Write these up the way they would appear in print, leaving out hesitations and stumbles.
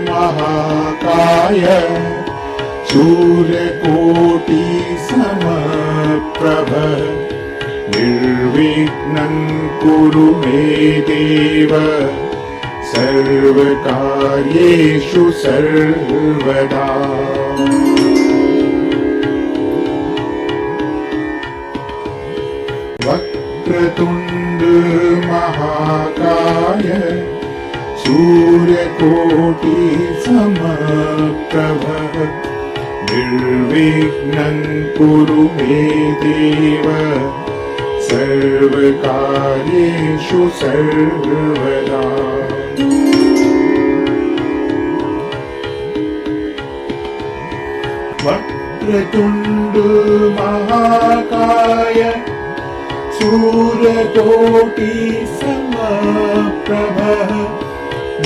महाकाय सूर्यकोटि समप्रभ निर्विघ्नं कुरु मे देव सर्वकार्येषु सर्वदा। वक्रतुण्ड महाकाय सूर्यकोटि समप्रभ निर्विघ्नं कुरु मे देव सर्वकार्येषु सर्वदा। वक्रतुण्ड महाकाय सूर्यकोटि समप्रभ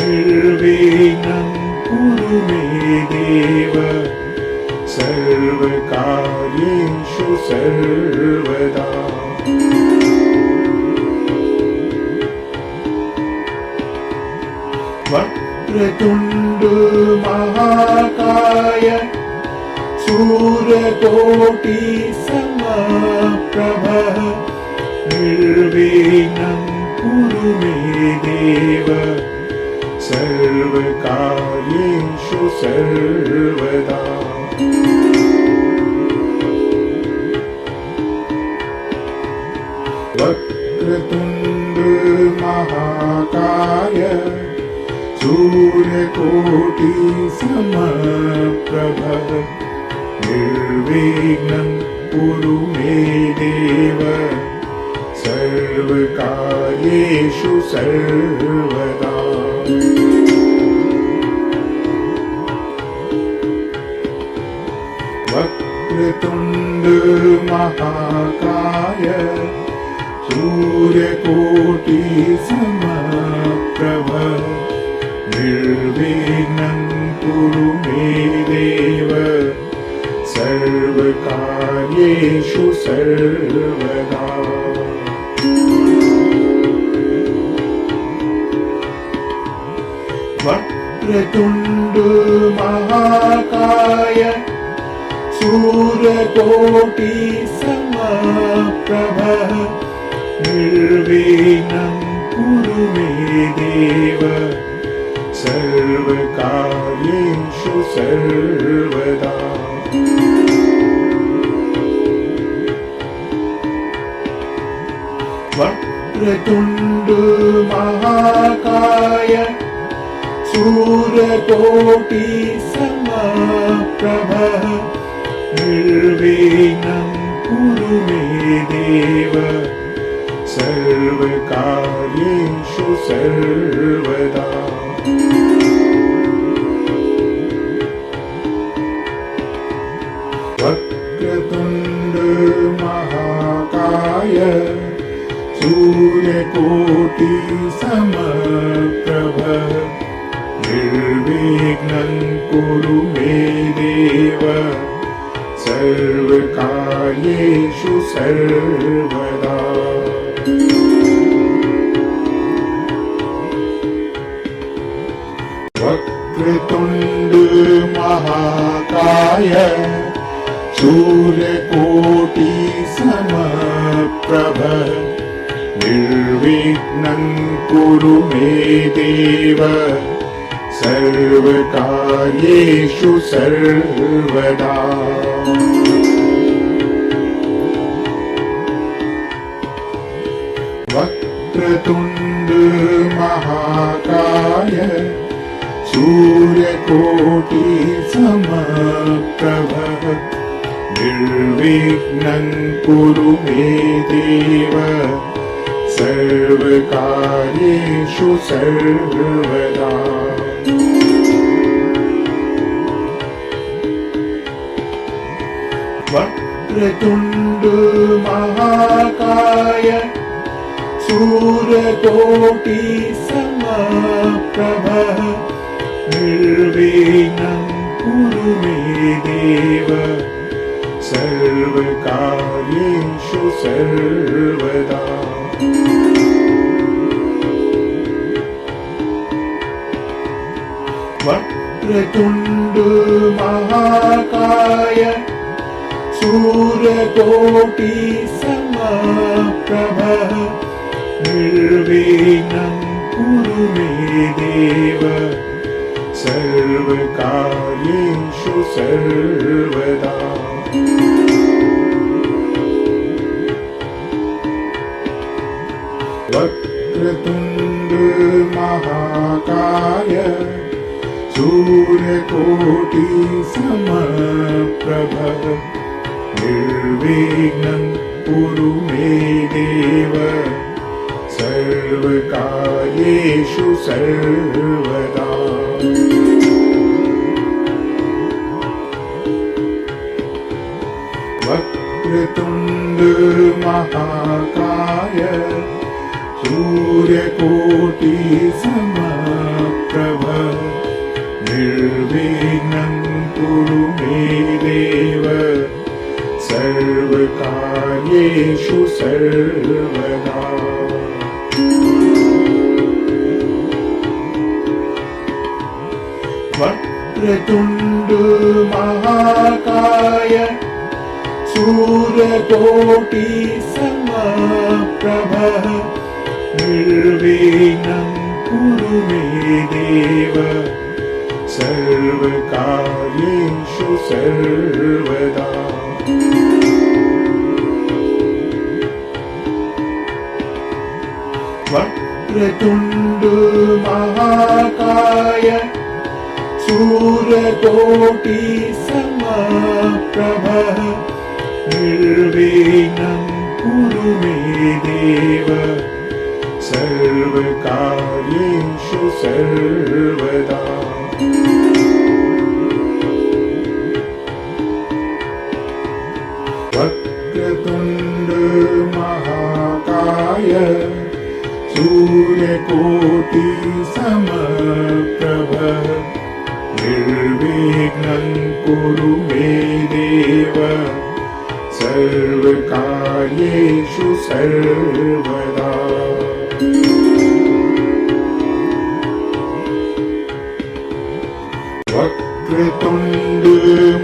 निर्विघ्नं कुरु मे देव सर्वकार्येषु सर्वदा। वक्रतुण्ड महाकाय सूर्यकोटि समप्रभ निर्विघ्नं कुरु मे देव सर्वकार्येषु सर्वदा। वक्रतुण्ड महाकाय सूर्यकोटि समप्रभ निर्विघ्नं कुरु मे देव सर्वकार्येषु सर्वदा। वक्रतुण्ड महाकाय सूर्यकोटि समप्रभ निर्विघ्नं कुरु मे देव सर्वकार्येषु सर्वदा। वक्रतुण्ड महाकाय सूर्यकोटि समप्रभ निर्विघ्नं कुरु मे देव सर्वकार्येषु सर्वदा। वक्रतुण्ड महाकाय सूर्यकोटि समप्रभ निर्विघ्नं कुरु मे देव सर्वकार्येषु सर्वदा। वक्रतुण्ड महाकाय सूर्यकोटि समप्रभ निर्विघ्नं कुरु मे देव सर्वकार्येषु सर्वदा। वक्रतुण्ड महाकाय सूर्यकोटि समप्रभ निर्विघ्नं कुरु मे देव सर्वकार्येषु सर्वदा। वक्रतुण्ड महाकाय सूर्यकोटि समप्रभ निर्विघ्नं कुरु मे देव सर्वकार्येषु सर्वदा। वक्रतुण्ड महाकाय सूर्यकोटि समप्रभ निर्विघ्नं कुरु मे देव सर्वकार्येषु सर्वदा। वक्रतुण्ड वक्रतुण्ड महाकाय सूर्यकोटि समप्रभ निर्विघ्नं कुरु मे देव सर्वकार्येषु सर्वदा। वक्रतुण्ड महाकाय सूर्यकोटि समप्रभ निर्विघ्नं कुरु मे देव सर्वकार्येषु सर्वदा। वक्रतुण्ड महाकाय सूर्यकोटि समप्रभ निर्विघ्नं कुरु मे देव सर्वकार्येषु सर्वदा। वक्रतुण्ड महाकाय सूर्यकोटि समप्रभ निर्विघ्नं कुरु मे देव सर्वकार्येषु सर्वदा। वक्रतुण्ड महाकाय सूर्यकोटि समप्रभ निर्विघ्नं कुरु मे देव सर्वकार्येषु सर्वदा। वक्रतुण्ड महाकाय सूर्यकोटि समप्रभ निर्विघ्नं कुरु मे देव सर्वकार्येषु सर्वदा। वक्रतुण्ड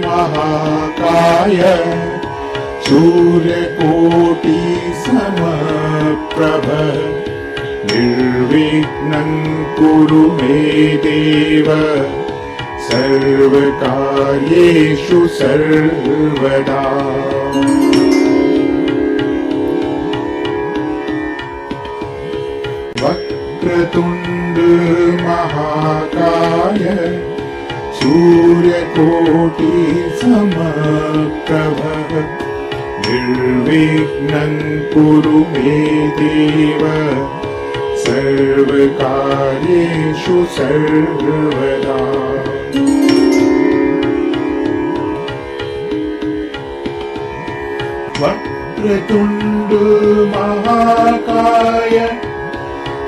महाकाय सूर्यकोटि समप्रभ निर्विघ्नं कुरु मे देव सर्वकार्येषु सर्वदा। वक्रतुण्ड महाकाय सूर्यकोटि समप्रभ निर्विघ्नं कुरु मे देव सर्वकार्येषु सर्वदा। वक्रतुण्ड महाकाय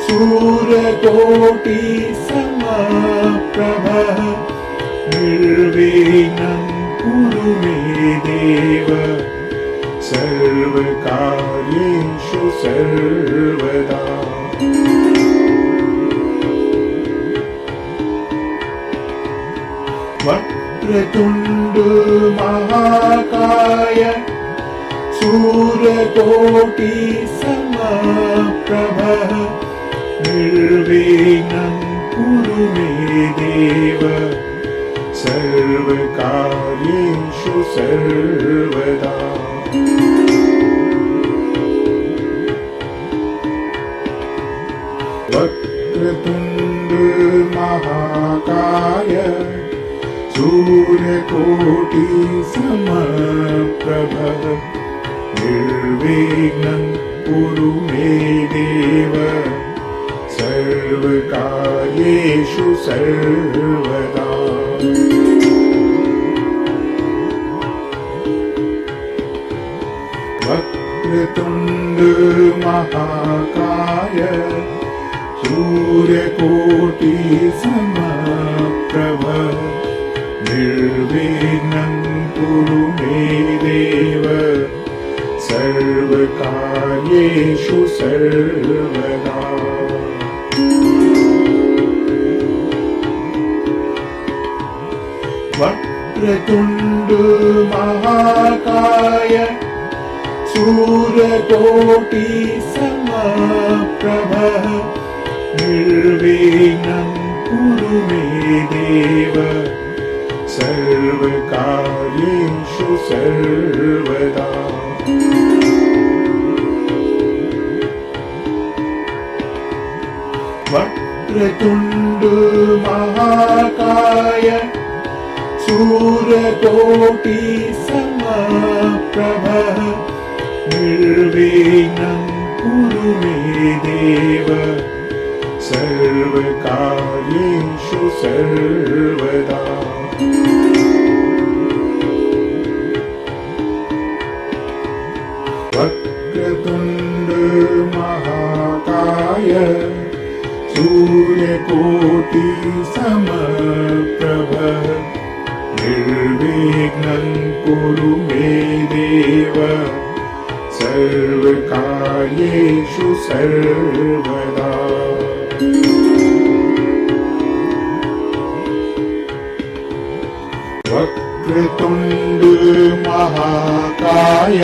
सूर्यकोटि समप्रभ निर्विघ्नं कुरु मे देव सर्वकार्येषु सर्वदा। वक्रतुण्ड महाकाय सूर्यकोटि समप्रभ निर्विघ्नं कुरु मे देव सर्वकार्येषु सर्वदा। वक्रतुण्ड महाकाय सूर्यकोटि समप्रभ निर्विघ्नं कुरु मे देव सर्वकार्येषु सर्वदा। वक्रतुण्ड महाकाय सूर्यकोटि समप्रभ निर्विघ्नं कुरु मे देव सर्वकार्येषु सर्वदा। वक्रतुण्ड महाकाय सूर्यकोटि समप्रभ निर्विघ्नं कुरु मे देव सर्वकार्येषु सर्वदा। वक्रतुण्ड महाकाय सूर्यकोटि समप्रभ निर्विघ्नं कुरु मे देव सर्वकार्येषु सर्वदा। वक्रतुण्ड महाकाय सूर्यकोटि समप्रभ निर्विघ्नं कुरु मे देव सर्वकार्येषु सर्वदा। वक्रतुण्ड महाकाय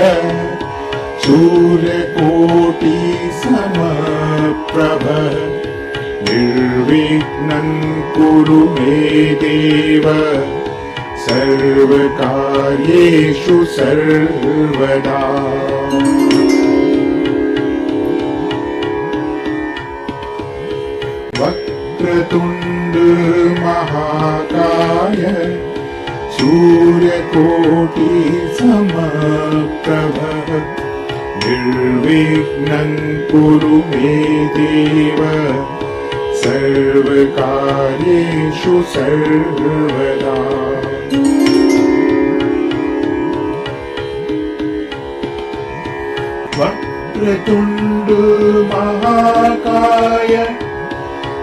सूर्यकोटि समप्रभ निर्विघ्नं कुरु मे देव सर्वकार्येषु सर्वदा। वक्रतुण्ड महाकाय सूर्यकोटि समप्रभ निर्विघ्नं कुरु मे देव सर्वकार्येषु सर्वदा। वक्रतुण्ड महाकाय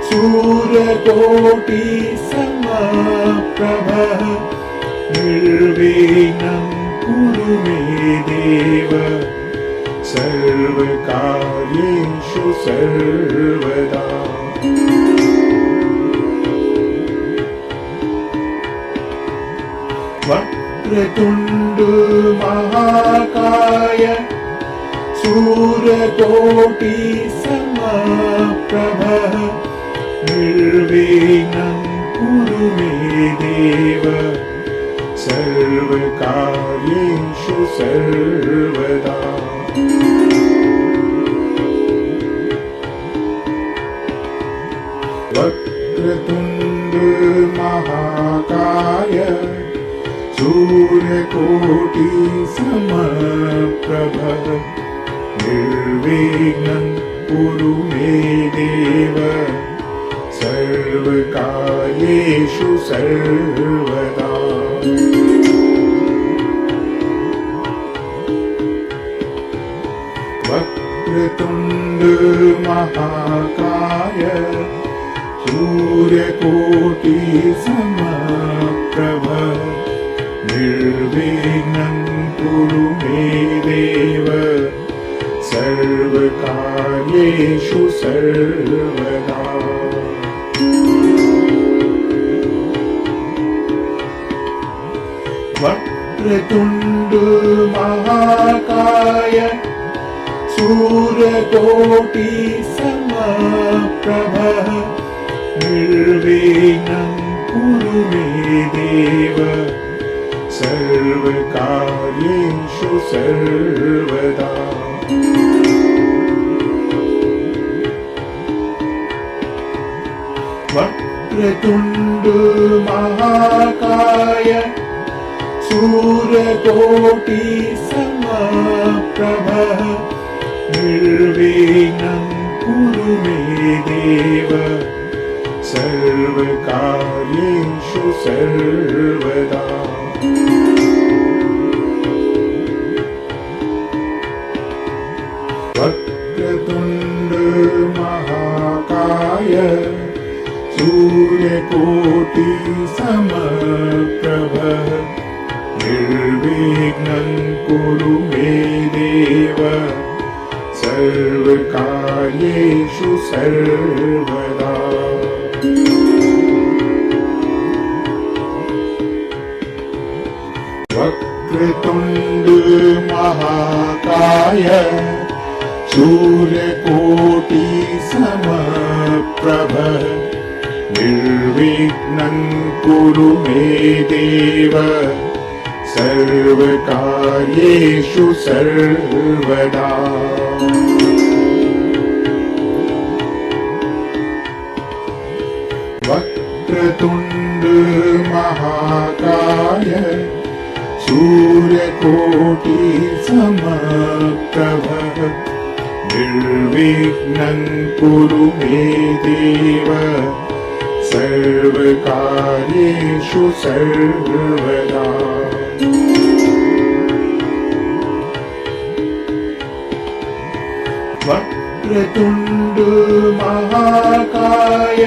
सूर्यकोटि समप्रभ निर्विघ्नं कुरु मे देव सर्वकार्येषु सर्वदा। वक्रतुण्ड महाकाय सूर्यकोटि समप्रभ निर्विघ्नं कुरु मे देव सर्वकार्येषु सर्वदा। वक्रतुण्ड महाकाय सूर्यकोटि समप्रभ निर्विघ्नं कुरु मे देव सर्वकार्येषु सर्वदा। वक्रतुण्ड महाकाय सूर्यकोटि समप्रभ निर्विघ्नं कुरु मे देव सर्वकार्येषु सर्वदा। वक्रतुण्ड महाकाय सूर्यकोटि समप्रभ निर्विघ्नं कुरु मे देव सर्वकार्येषु सर्वदा। वक्रतुण्ड महाकाय सूर्यकोटि समप्रभ निर्विघ्नं कुरु मे देव सर्वकार्येषु सर्वदा। वक्रतुण्ड महाकाय सूर्यकोटि समप्रभ निर्विघ्नं कुरु मे देव सर्वकार्येषु सर्वदा। वक्रतुण्ड महाकाय सूर्यकोटि समप्रभ निर्विघ्नं कुरु मे देव सर्वकार्येषु सर्वदा। वक्रतुण्ड महाकाय सूर्यकोटि समप्रभ निर्विघ्नं कुरु मे देव सर्वकार्येषु सर्वदा। वक्रतुण्ड महाकाय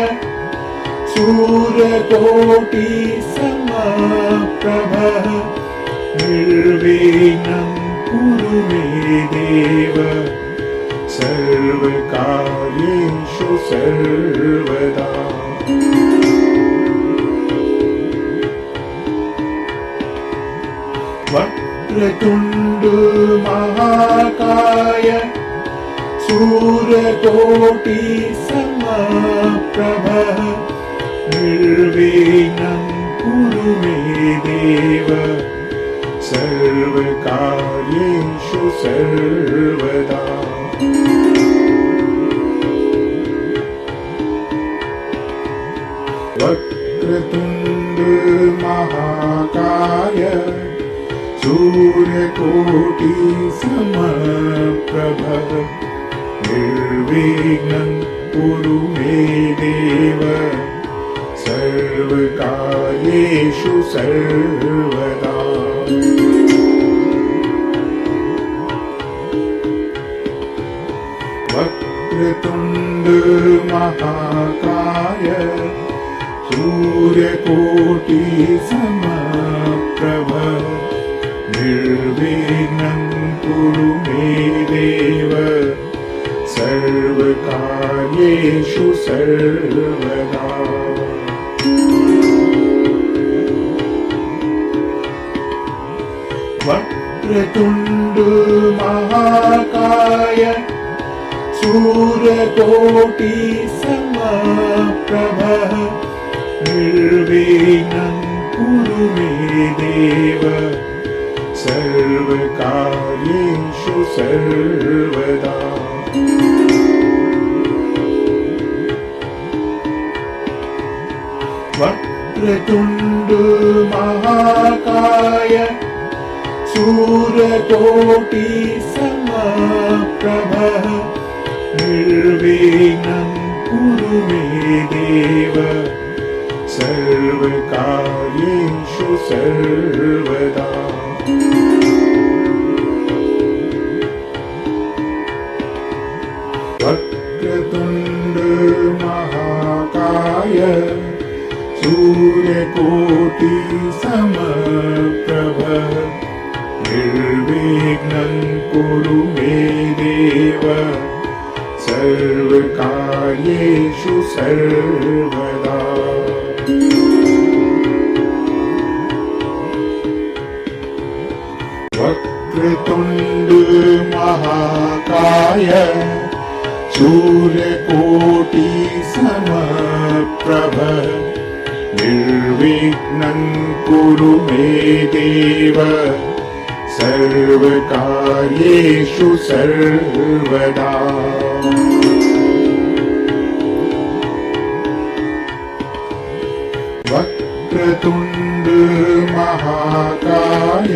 सूर्यकोटि समप्रभ निर्विघ्नं कुरु मे देव सर्वकार्येषु सर्वदा। वक्रतुण्ड महाकाय सूर्यकोटि समप्रभ निर्विघ्नं कुरु मे देव सर्वकार्येषु सर्वदा। वक्रतुण्ड महाकाय सूर्यकोटि समप्रभ निर्विघ्नं कुरु मे देव सर्वकार्येषु सर्वदा। वक्रतुण्ड महाकाय सूर्यकोटि समप्रभ निर्विघ्नं कुरु मे देव सर्वकार्येषु सर्वदा। वक्रतुण्ड महाकाय सूर्यकोटि समप्रभ निर्विघ्नं कुरु मे देव सर्वकार्येषु सर्वदा। वक्रतुण्ड महाकाय सूर्यकोटि समप्रभ निर्विघ्नं कुरु मे देव सर्वकार्येषु सर्वदा। वक्रतुण्ड महाकाय सूर्यकोटि समप्रभ निर्विघ्नं कुरु मे देव सर्वकार्येषु सर्वदा। वक्रतुण्ड महाकाय सूर्यकोटि समप्रभ निर्विघ्नं कुरु मे देव सर्वकार्येषु सर्वदा। वक्रतुण्ड महाकाय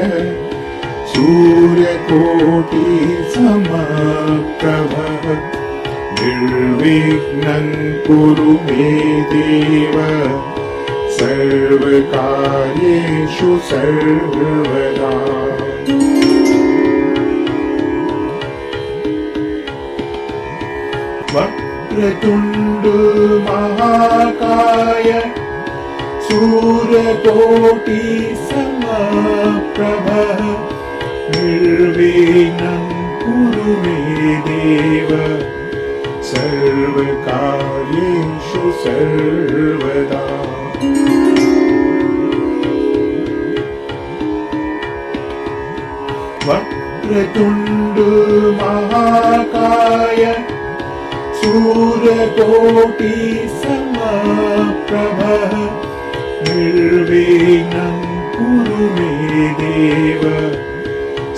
सूर्यकोटि समप्रभ निर्विघ्नं कुरु मे देव सर्वकार्येषु सर्वदा। वक्रतुण्ड महाकाय सूर्यकोटि समप्रभ निर्विघ्नं कुरु मे देव सर्वकार्येषु सर्वदा। वक्रतुण्ड महाकाय सूर्यकोटि समप्रभ निर्विघ्नं कुरु मे देव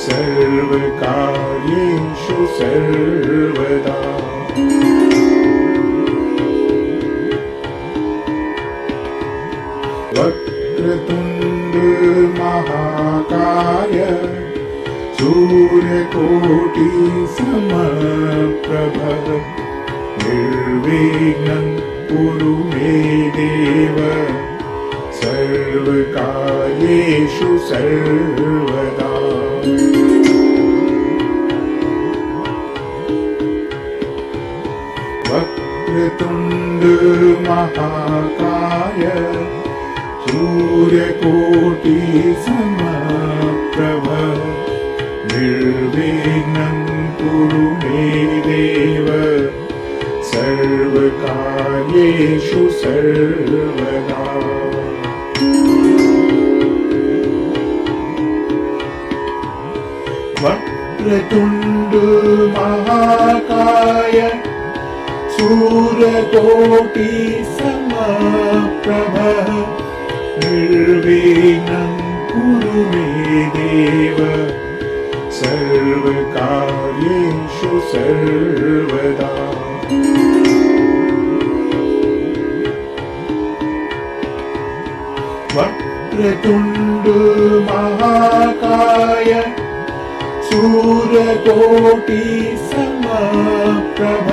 सर्वकार्येषु सर्वदा। वक्रतुण्ड महाकाय सूर्यकोटि समप्रभ निर्विघ्नं कुरु मे देव सर्वकार्येषु सर्वदा। वक्रतुण्ड महाकाय सूर्यकोटि समप्रभ निर्विघ्नं कुरु मे देव सर्वकार्येषु सर्वदा। वक्रतुण्ड महाकाय सूर्यकोटि समप्रभ निर्विघ्नं कुरु मे देव सर्वकार्येषु सर्वदा। वक्रतुण्ड महाकाय सूर्यकोटि समप्रभ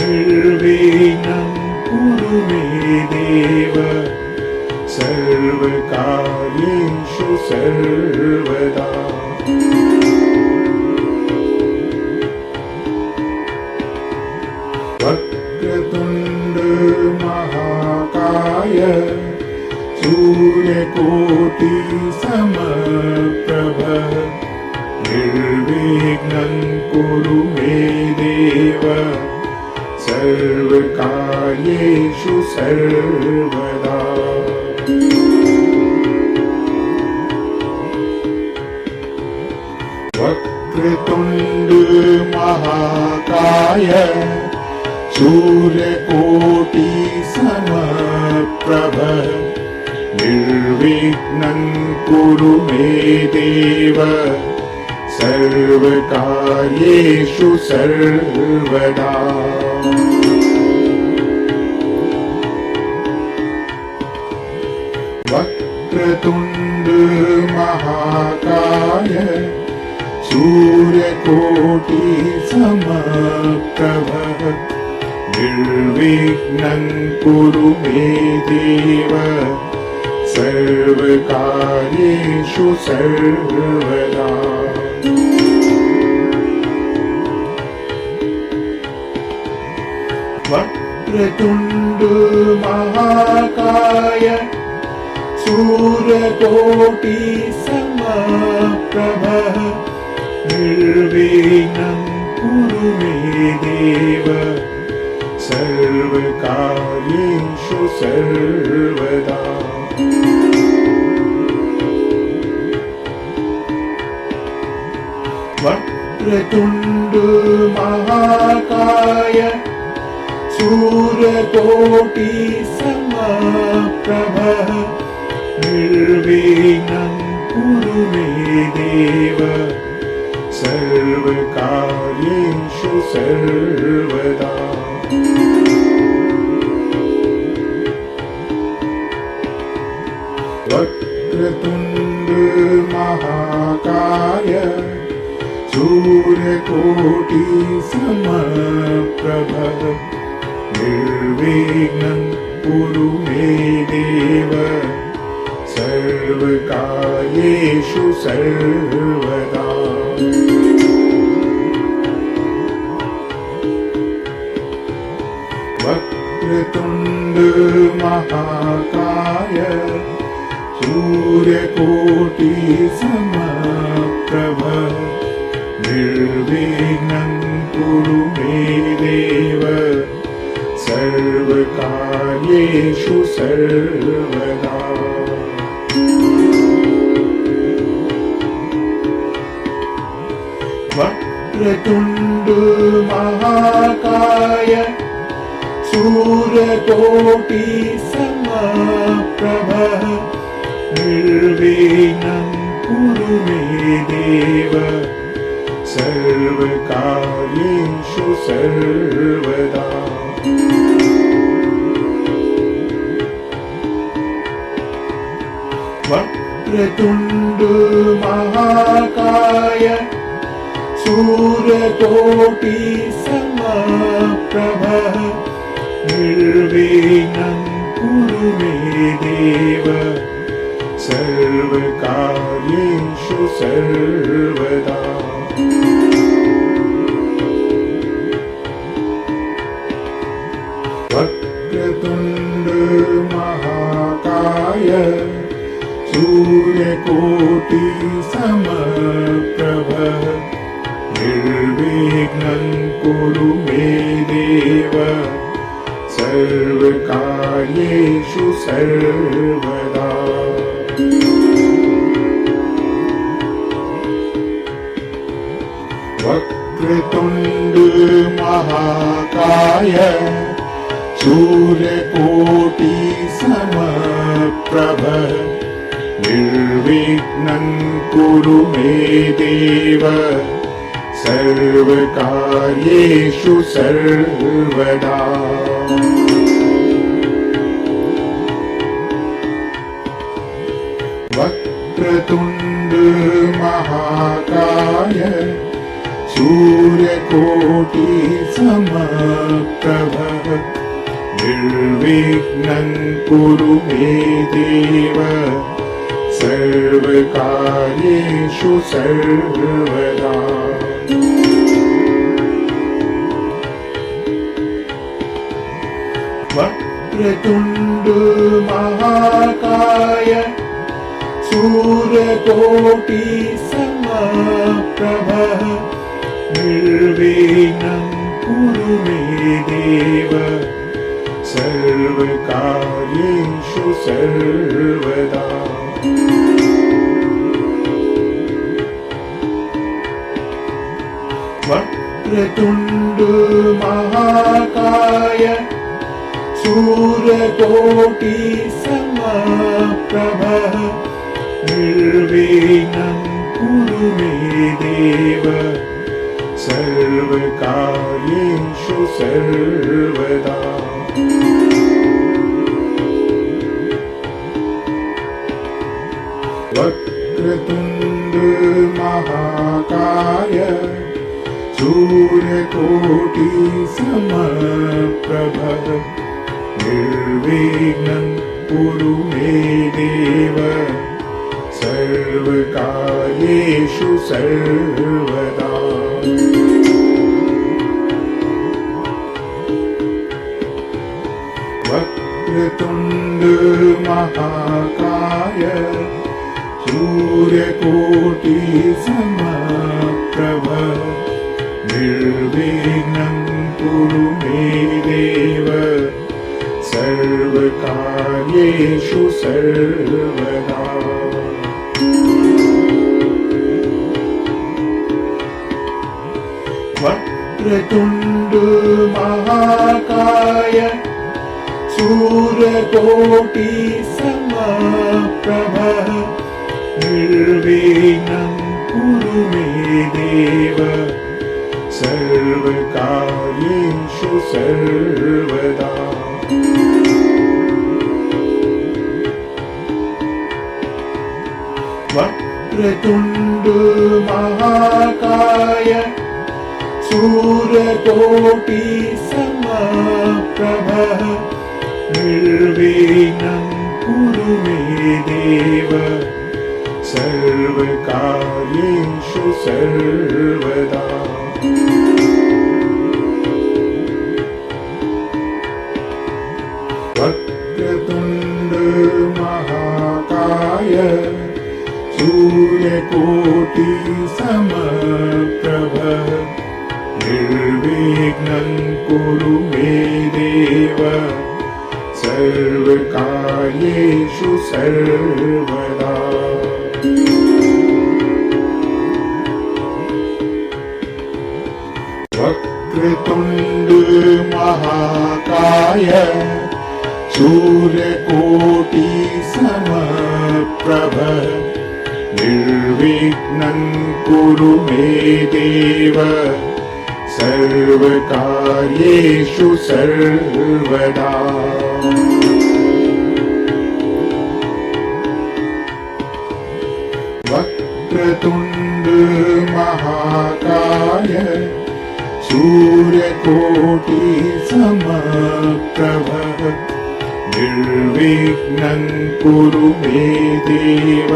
निर्विघ्नं कुरु मे देव सर्वकार्येषु सर्वदा। वक्रतुण्ड महाकाय सूर्यकोटि समप्रभ निर्विघ्नं कुरु मे देव सर्वकार्येषु सर्वदा। वक्रतुण्ड महाकाय सूर्यकोटि समप्रभ निर्विघ्नं कुरु मे देव सर्वकार्येषु सर्वदा। वक्रतुण्ड महाकाय सूर्यकोटि समप्रभ निर्विघ्नं कुरु मे देव सर्वकार्येषु सर्वदा। वक्रतुण्ड महाकाय सूर्यकोटि समप्रभ निर्विघ्नं कुरु मे देव सर्वकार्येषु सर्वदा। वक्रतुण्ड महाकाय सूर्यकोटि समप्रभ निर्विघ्नं कुरु मे देव सर्वकार्येषु सर्वदा। वक्रतुण्ड महाकाय सूर्यकोटि समप्रभ निर्विघ्नं कुरु मे देव सर्वकार्येषु सर्वदा। वक्रतुण्ड महाकाय सूर्यकोटि समप्रभ निर्विघ्नं कुरु मे देव सर्वकार्येषु सर्वदा। वक्रतुण्ड महाकाय सूर्यकोटि समप्रभ निर्विघ्नं कुरु मे देव सर्वकार्येषु सर्वदा। वक्रतुण्ड महाकाय सूर्यकोटि समप्रभ निर्विघ्नं कुरु मे देव सर्वकार्येषु सर्वदा। वक्रतुण्ड महाकाय सूर्यकोटि समप्रभ निर्विघ्नं कुरु मे देव सर्वकार्येषु सर्वदा। वक्रतुण्ड महाकाय सूर्यकोटि समप्रभ निर्विघ्नं कुरु मे देव सर्वकार्येषु सर्वदा। वक्रतुण्ड महाकाय सूर्यकोटि समप्रभ निर्विघ्नं कुरु मे देव सर्वकार्येषु सर्वदा। वक्रतुण्ड महाकाय सूर्यकोटि समप्रभ निर्विघ्नं कुरु मे देव सर्वकार्येषु सर्वदा। वक्रतुण्ड महाकाय सूर्यकोटि समप्रभ निर्विघ्नं कुरु मे देव सर्वकार्येषु सर्वदा। वक्रतुण्ड महाकाय सूर्यकोटि समप्रभ निर्विघ्नं कुरु मे देव सर्वकार्येषु सर्वदा। वक्रतुण्ड महाकाय सूर्यकोटि समप्रभ निर्विघ्नं कुरु मे देव सर्वकार्येषु सर्वदा। वक्रतुण्ड महाकाय सूर्यकोटि समप्रभ निर्विघ्नं कुरु मे देव सर्वकार्येषु सर्वदा। वक्रतुण्ड महाकाय सूर्यकोटि समप्रभ निर्विघ्नं कुरु मे देव सर्वकार्येषु सर्वदा। वक्रतुण्ड महाकाय सूर्यकोटि समप्रभ निर्विघ्नं कुरु मे देव सर्वकार्येषु सर्वदा। महाकाय सूर्यकोटि समप्रभ निर्विघ्नं कुरु मे देव सर्वकार्येषु सर्वदा। वक्रतुण्ड महाकाय सूर्यकोटि समप्रभ निर्विघ्नं कुरु मे देव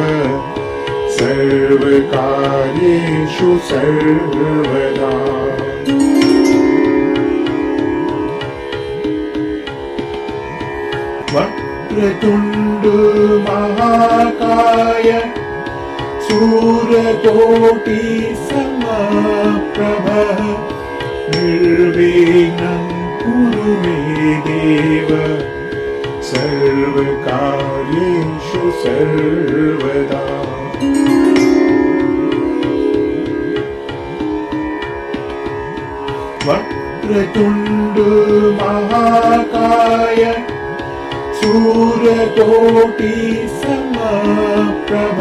सर्वकार्येषु सर्वदा। वक्रतुण्ड महाकाय सूर्यकोटि समप्रभ निर्विघ्नं कुरु मे देव सर्वकार्येषु सर्वदा। वक्रतुण्ड महाकाय सूर्यकोटि समप्रभ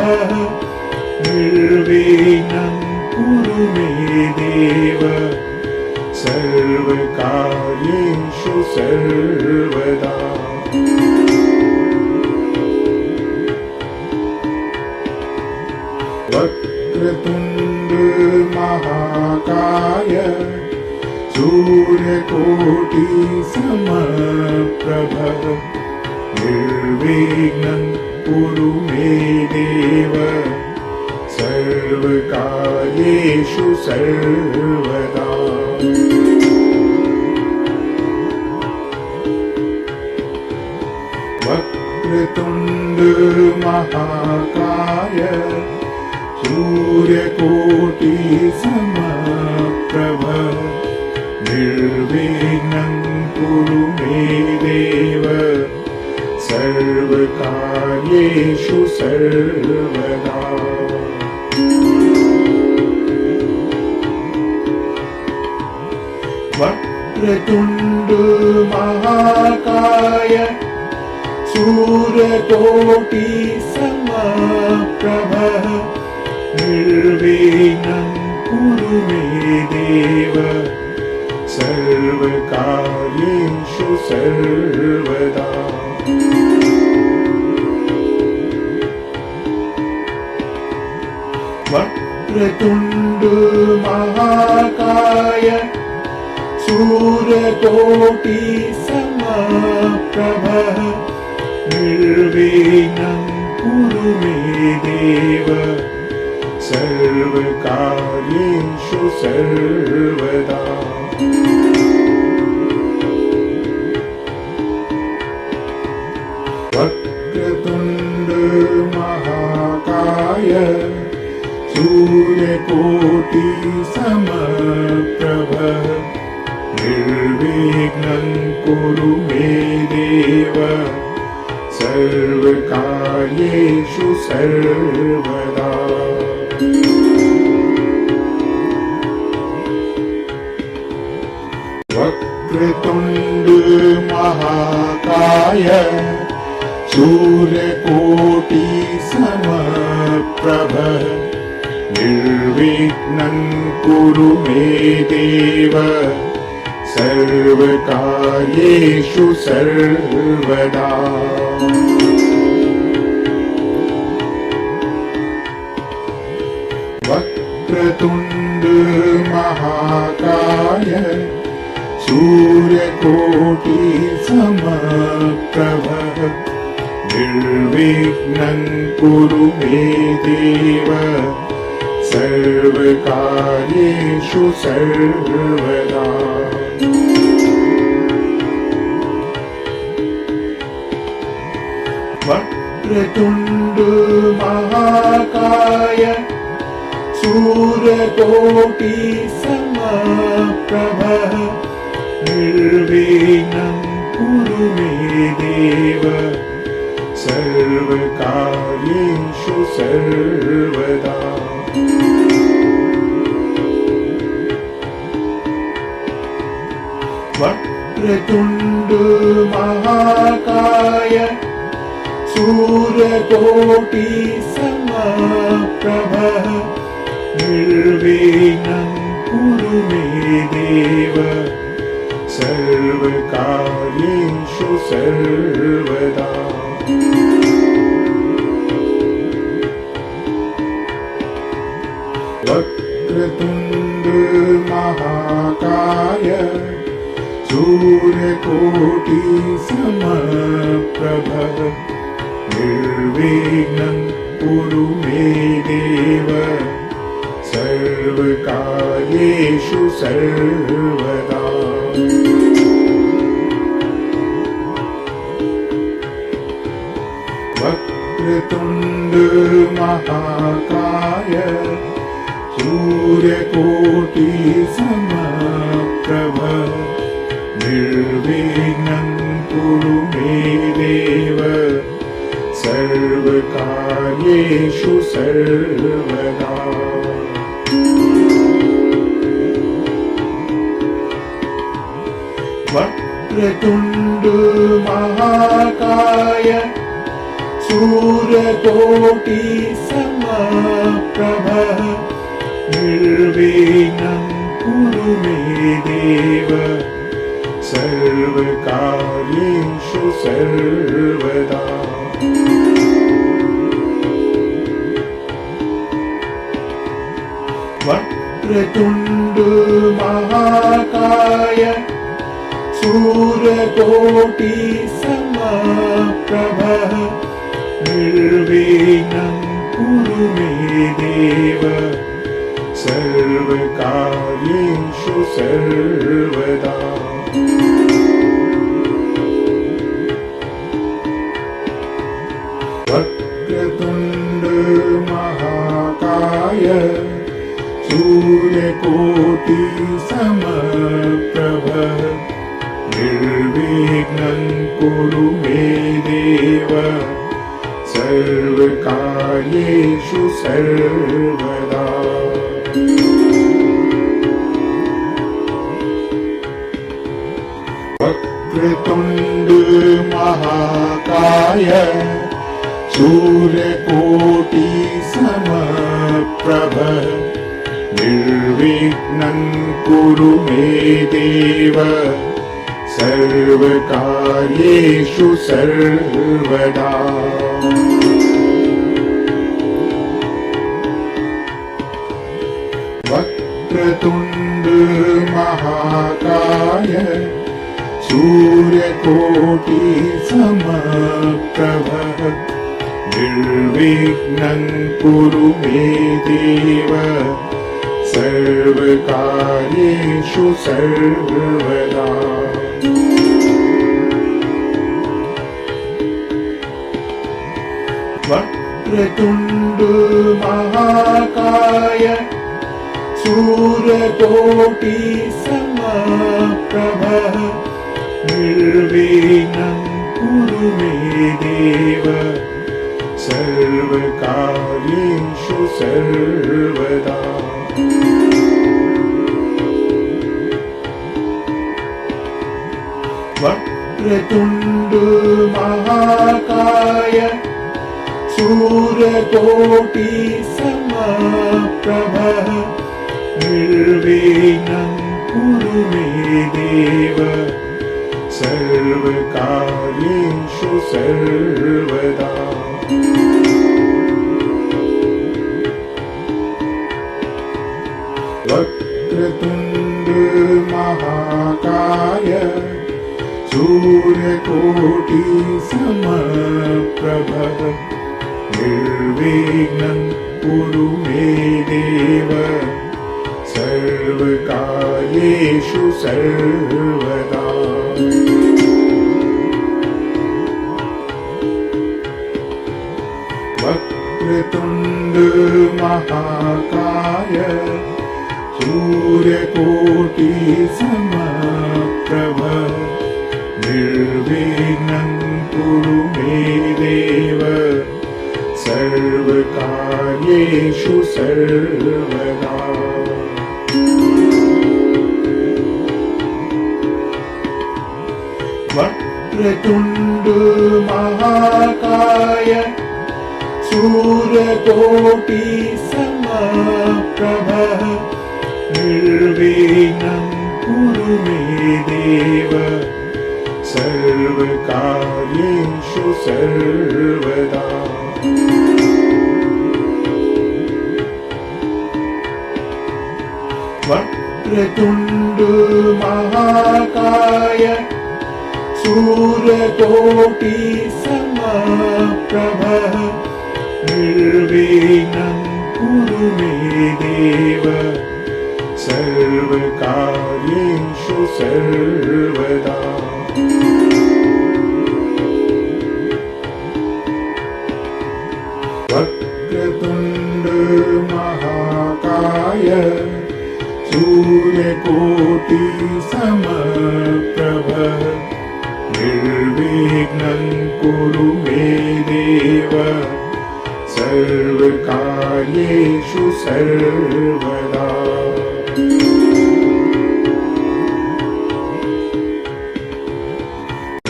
निर्विघ्नं कुरु मे देव सर्वकार्येषु सर्वदा। वक्रतुण्ड महाकाय सूर्यकोटि समप्रभ निर्विघ्नं कुरु मे देव सर्वकार्येषु सर्वदा। वक्रतुण्ड महाकाय सूर्यकोटि समप्रभ निर्विघ्नं कुरु मे देव सर्वकार्येषु सर्वदा। वक्रतुण्ड महाकाय सूर्यकोटि समप्रभ निर्विघ्नं कुरु मे देव सर्वकार्येषु सर्वदा। वक्रतुण्ड महाकाय सूर्यकोटि समप्रभ निर्विघ्नं कुरु मे देव सर्वकार्येषु सर्वदा। वक्रतुण्ड महाकाय सूर्यकोटि समप्रभ निर्विघ्नं कुरु मे देव सर्वकार्येषु सर्वदा। वक्रतुण्ड महाकाय सूर्यकोटि समप्रभ निर्विघ्नं कुरु मे देव सर्वकार्येषु सर्वदा। वक्रतुण्ड महाकाय सूर्यकोटि समप्रभ निर्विघ्नं कुरु मे देव सर्वकार्येषु सर्वदा। वक्रतुण्ड महाकाय सूर्यकोटि समप्रभ निर्विघ्नं कुरु मे देव सर्वकार्येषु सर्वदा। वक्रतुण्ड महाकाय सूर्यकोटि समप्रभ निर्विघ्नं कुरु मे देव सर्वकार्येषु सर्वदा। वक्रतुण्ड महाकाय सूर्यकोटि समप्रभ निर्विघ्नं कुरु मे देव सर्वकार्येषु सर्वदा। वक्रतुण्ड महाकाय सूर्यकोटि समप्रभ निर्विघ्नं कुरु मे देव सर्वकार्येषु सर्वदा। वक्रतुण्ड महाकाय सूर्यकोटि समप्रभ निर्विघ्नं कुरु मे देव सर्वकार्येषु सर्वदा। वक्रतुण्ड महाकाय सूर्यकोटि समप्रभ निर्विघ्नं कुरु मे देव सर्वकार्येषु सर्वदा। वक्रतुण्ड महाकाय सूर्यकोटि समप्रभ निर्विघ्नं कुरु मे देव सर्वकार्येषु सर्वदा। वक्रतुण्ड महाकाय सूर्यकोटि समप्रभ निर्विघ्नं कुरु मे देव सर्वकार्येषु सर्वदा। वक्रतुण्ड महाकाय सूर्यकोटि समप्रभ निर्विघ्नं कुरु मे देव सर्वकार्येषु सर्वदा। वक्रतुण्ड महाकाय सूर्यकोटि समप्रभ निर्विघ्नं कुरु मे देव सर्वकार्येषु सर्वदा। वक्रतुण्ड महाकाय सूर्यकोटि समप्रभ निर्विघ्नं कुरु मे देव सर्वकार्येषु सर्वदा। वक्रतुण्ड महाकाय सूर्यकोटि समप्रभ निर्विघ्नं कुरु मे देव सर्वकार्येषु सर्वदा। वक्रतुण्ड महाकाय सूर्यकोटि समप्रभ निर्विघ्नं कुरु मे देव सर्वकार्येषु सर्वदा। वक्रतुण्ड महाकाय सूर्यकोटि समप्रभ निर्विघ्नं कुरु मे देव सर्वकार्येषु सर्वदा। वक्रतुण्ड महाकाय सूर्यकोटि समप्रभ निर्विघ्नं कुरु मे देव सर्वकार्येषु सर्वदा। वक्रतुण्ड महाकाय सूर्यकोटि समप्रभ निर्विघ्नं कुरु मे देव सर्वकार्येषु सर्वदा।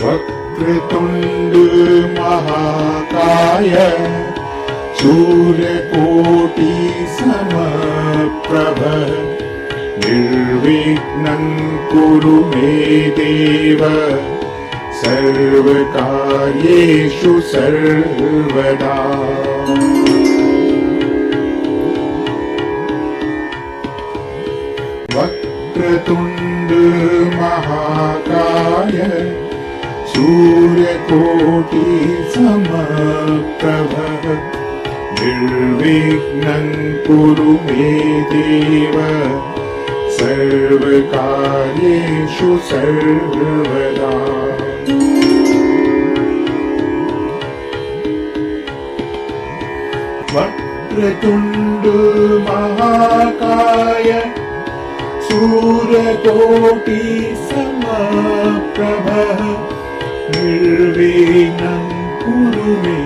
वक्रतुण्ड महाकाय सूर्यकोटि समप्रभ निर्विघ्नं कुरु मे देव सर्वकार्येषु सर्वदा। वक्रतुण्ड महाकाय सूर्यकोटि समप्रभ निर्विघ्नं कुरु मे देव सर्वकार्येषु सर्वदा। वक्रतुण्ड महाकाय सूर्यकोटि समप्रभ निर्विघ्नं कुरु मे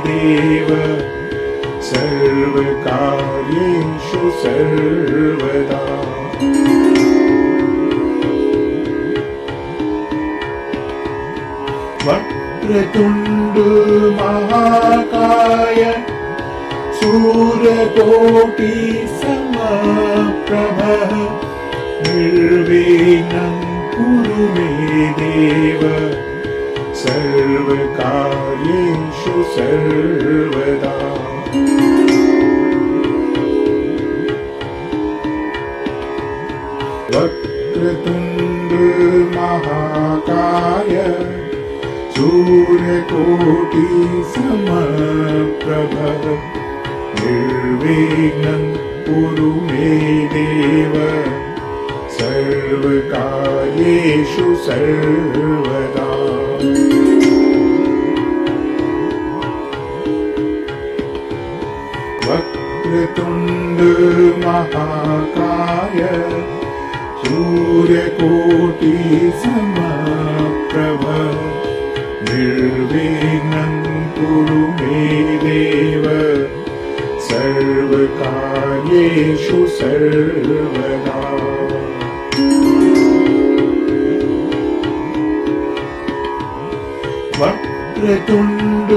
देव सर्वकार्येषु सर्वदा। वक्रतुण्ड महाकाय सूर्यकोटि समप्रभ निर्विघ्नं कुरु मे देव सर्वकार्येषु सर्वदा। वक्रतुण्ड महाकाय सूर्यकोटि समप्रभ निर्विघ्नं कुरु मे देव सर्वकार्येषु सर्वदा। वक्रतुण्ड महाकाय सूर्यकोटि समप्रभ निर्विघ्नं कुरु मे देव सर्वकार्येषु सर्वदा। वक्रतुण्ड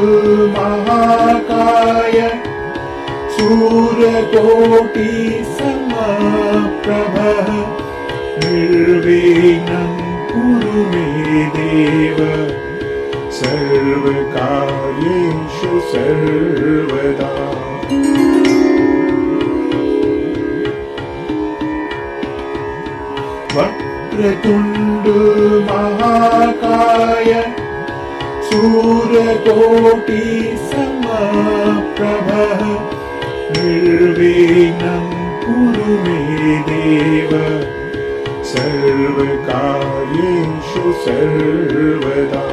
महाकाय सूर्यकोटि समप्रभ निर्विघ्नं कुरु मे देव सर्वकार्येषु सर्वदा। वक्रतुण्ड महाकाय सूर्यकोटि समप्रभ निर्विघ्नं कुरु मे देव सर्वकार्येषु सर्वदा।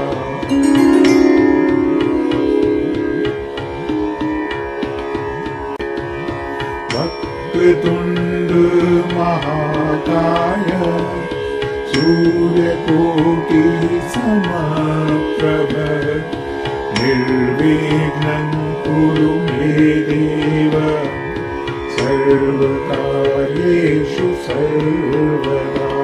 वक्रतुण्ड महाकाय सूर्यकोटि समप्रभ निर्विघ्नं कुरु मे देव सर्वकार्येषु सर्वदा।